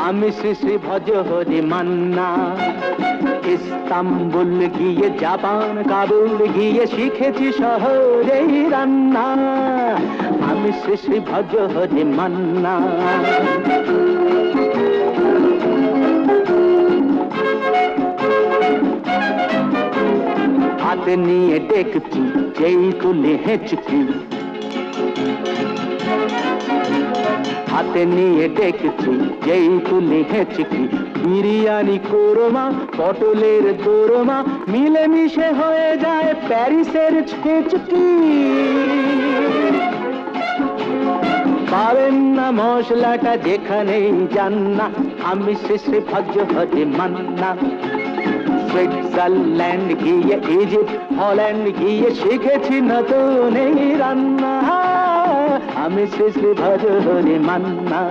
আমি শ্রী শ্রী ভজ হরি মান্না। ইস্তাম্বুল গিয়ে জাপান কাবুল গিয়ে শিখেছি শহরেই রান্না। আমি শ্রী শ্রী ভজ হরি মান্না। হাতে নিয়ে ডেকচি যেই তুলি হেঁচকি, হাতে নিয়ে ডেকচি যেই তুলি হেঁচকি। বিরিয়ানি কোরমা পটলের দোরমা মিলেমিশে হয়ে যায় প্যারিসের ছেচকি। পাবেন না মশলাটা যেখানেই যান না। আমি শ্রী শ্রী ভজ হরি মান্না। সুইজারল্যান্ড গিয়ে ইজিপ্ট হল্যান্ড গিয়ে শিখেছি নতুন এই রান্না। আমি শ্রী শ্রী ভজ হরি মান্না।